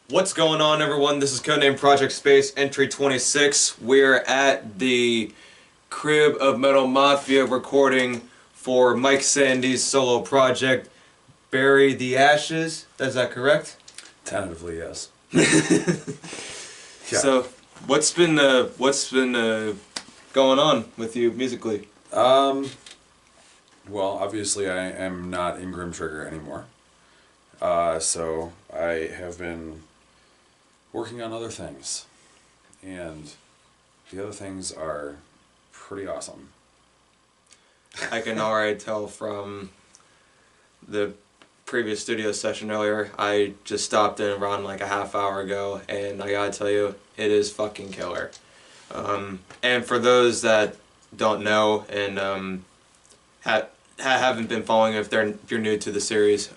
What's going on, everyone? This is Codename Project Space Entry 26. We're at the crib of Mettal Maffia recording for Mike Sandy's solo project, Bury the Ashes. Is that correct? Tentatively, yes. Yeah. So, what's been going on with you musically? Well, obviously I am not in Grimm Trigger anymore. So I have been working on other things, and the other things are pretty awesome. I can already tell from the previous studio session earlier. I just stopped in around like a half hour ago, and I gotta tell you, it is fucking killer. And for those that don't know and haven't been following, if you're new to the series,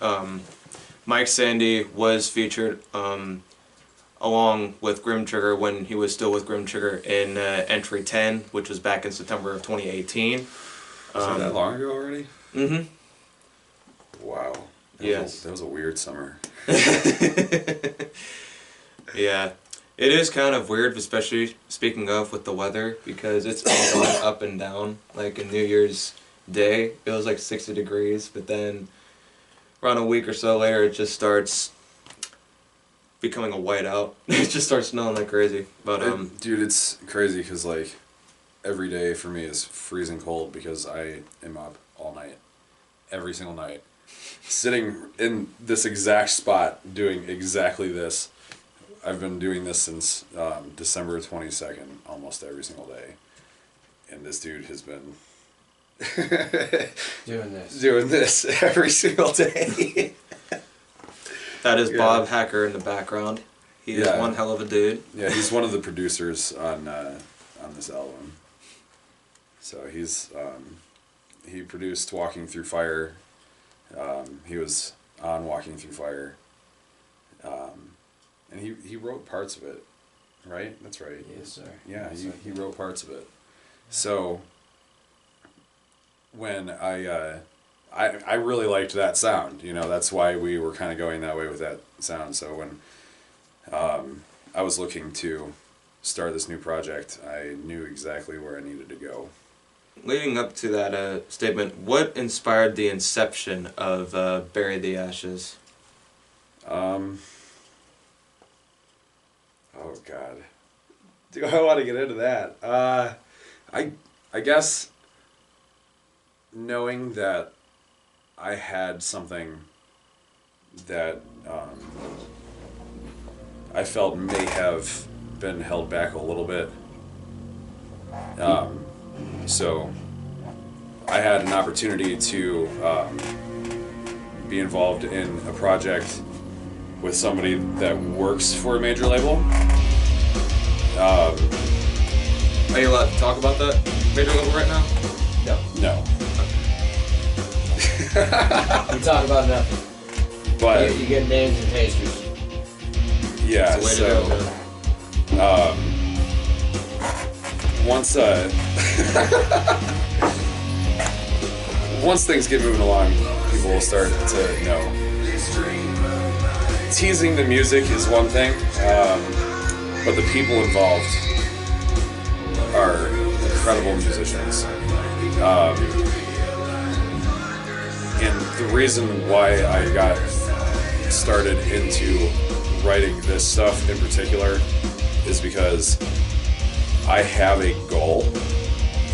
Mike Sandy was featured along with Grimm Trigger when he was still with Grimm Trigger in Entry 10, which was back in September of 2018. Is that long ago already? Mm-hmm. Wow. That was a weird summer. Yeah. It is kind of weird, especially speaking of with the weather, because it's been going up and down. Like in New Year's Day, it was like 60 degrees, but then around a week or so later, it just starts becoming a whiteout. It just starts snowing like crazy. But dude, it's crazy because like every day for me is freezing cold because I am up all night, every single night, sitting in this exact spot doing exactly this. I've been doing this since December 22nd, almost every single day, and this dude has been doing this every single day. That is Bob Hacker in the background. He is one hell of a dude. Yeah, he's one of the producers on this album. So he's he produced Walking Through Fire. He was on Walking Through Fire. And he wrote parts of it, right? That's right. Yes, sir. Yeah, he wrote parts of it. So when I really liked that sound, you know, that's why we were kind of going that way with that sound. So when I was looking to start this new project, I knew exactly where I needed to go. Leading up to that statement, what inspired the inception of Bury the Ashes? Oh God, do I want to get into that? I guess knowing that I had something that I felt may have been held back a little bit. So I had an opportunity to be involved in a project with somebody that works for a major label. Are you allowed to talk about that major label right now? No. We talk about nothing. But you get names and tasters. yeah, so once things get moving along, people will start to know. Teasing the music is one thing, but the people involved are incredible musicians. And the reason why I got started into writing this stuff in particular is because I have a goal,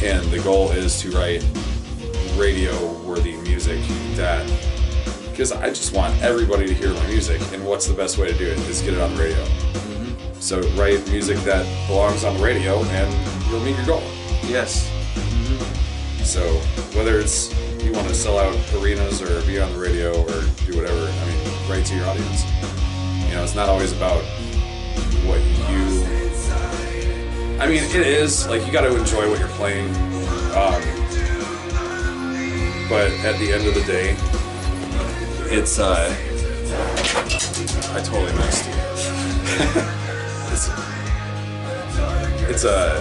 and the goal is to write radio-worthy music because I just want everybody to hear my music, and what's the best way to do it is get it on the radio. Mm-hmm. So write music that belongs on the radio, and you'll meet your goal. Yes. Mm-hmm. So whether it's you want to sell out arenas or be on the radio or do whatever, I mean, write to your audience. You know, it's not always about what you... I mean, it is, like, you got to enjoy what you're playing. But at the end of the day, it's, I totally missed you. it's a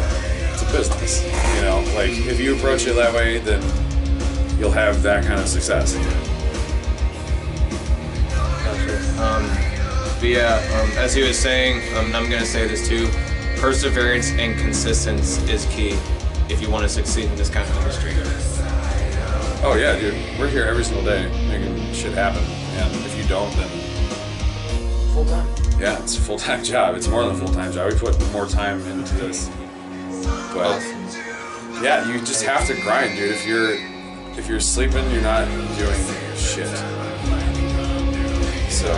business, you know? Like, if you approach it that way, then you'll have that kind of success. Gotcha. But yeah, as he was saying, I'm gonna say this too. Perseverance and consistency is key if you want to succeed in this kind of industry. Oh yeah, dude. We're here every single day making shit happen. And if you don't, then Full time. yeah, it's a full-time job. It's more than a full-time job. We put more time into this. But yeah, you just have to grind, dude. If you're sleeping, you're not doing shit. So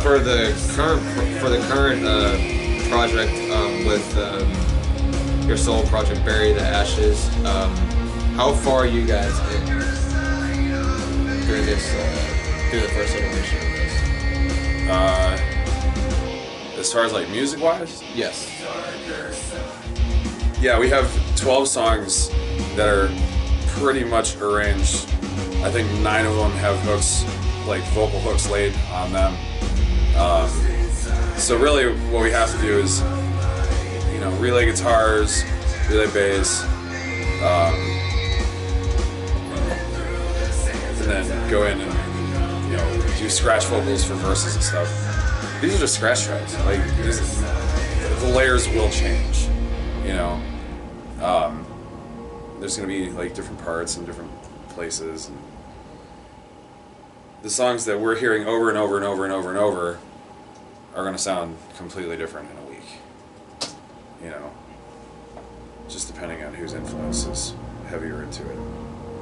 for the current project with your solo project, Bury the Ashes, how far are you guys in through this through the first iteration of this? As far as like music-wise, Yes. yeah, we have 12 songs that are pretty much arranged. I think 9 of them have hooks, like vocal hooks laid on them. So really what we have to do is, you know, relay guitars, relay bass, and then go in and, you know, do scratch vocals for verses and stuff. These are just scratch tracks. Like, the layers will change, you know. There's gonna be like different parts and different places. And the songs that we're hearing over and over and over and over and over are gonna sound completely different in a week. You know, just depending on whose influence is heavier into it.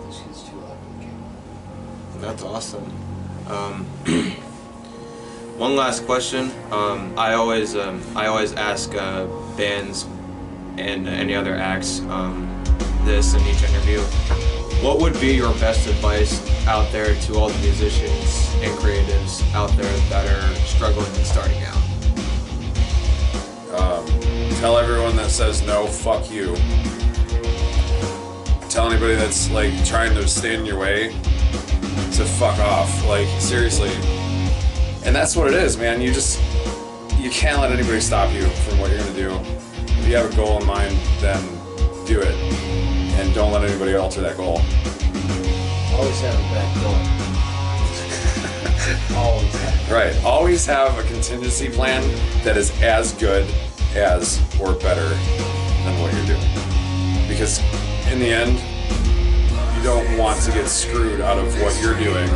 This kid's too loud for the game. That's awesome. One last question. I always ask bands and any other acts this in each interview. What would be your best advice out there to all the musicians and creatives out there that are struggling and starting out? Tell everyone that says no, fuck you. Tell anybody that's like trying to stand in your way to fuck off. Like, seriously. And that's what it is, man. You can't let anybody stop you from what you're gonna do. If you have a goal in mind, then do it. And don't let anybody alter that goal. Always have a back door. Always have. Right. Always have a contingency plan that is as good as or better than what you're doing. Because in the end, you don't want to get screwed out of what you're doing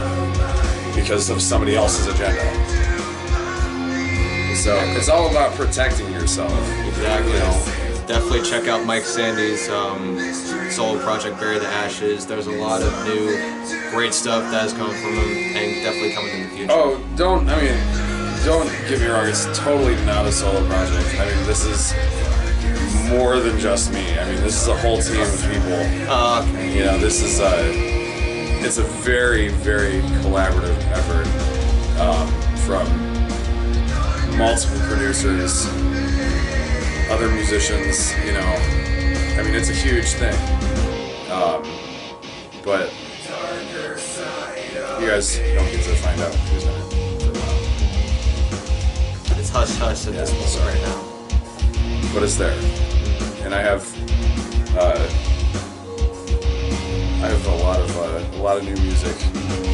because of somebody else's agenda. So it's all about protecting yourself. Exactly. You know? Definitely check out Mike Sandy's solo project, Bury the Ashes. There's a lot of new, great stuff that has come from him, and definitely coming in the future. Oh, don't get me wrong, it's totally not a solo project. I mean, this is more than just me. I mean, this is a whole team of people. Okay. You know, this is it's a very, very collaborative effort from multiple producers, other musicians, you know. I mean, it's a huge thing. But you guys don't get to find out who's in it. It's hush hush at this point right now. But it's there. And I have a lot of new music.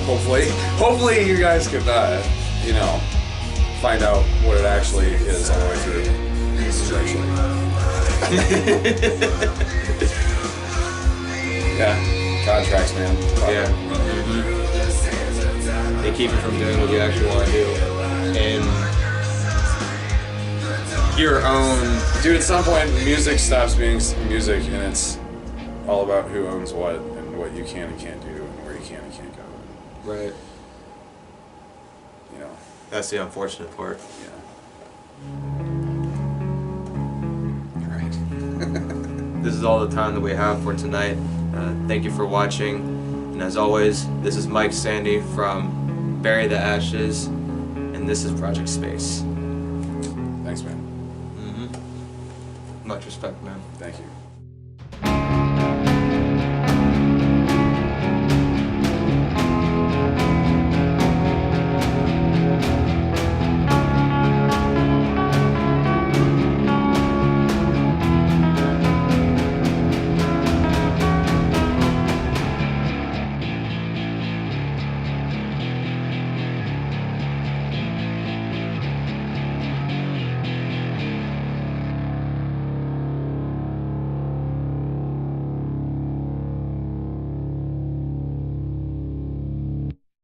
Hopefully you guys can you know, find out what it actually is all the way through. Yeah, contracts, man. Yeah. They keep you from doing what you actually want to do. And your own... Dude, at some point, music stops being music, and it's all about who owns what, and what you can and can't do, and where you can and can't go. Right. You know. That's the unfortunate part. Yeah. Right. This is all the time that we have for tonight. Thank you for watching. And as always, this is Mike Sandy from Bury the Ashes, and this is Project Space. Thanks, man. Much respect, man.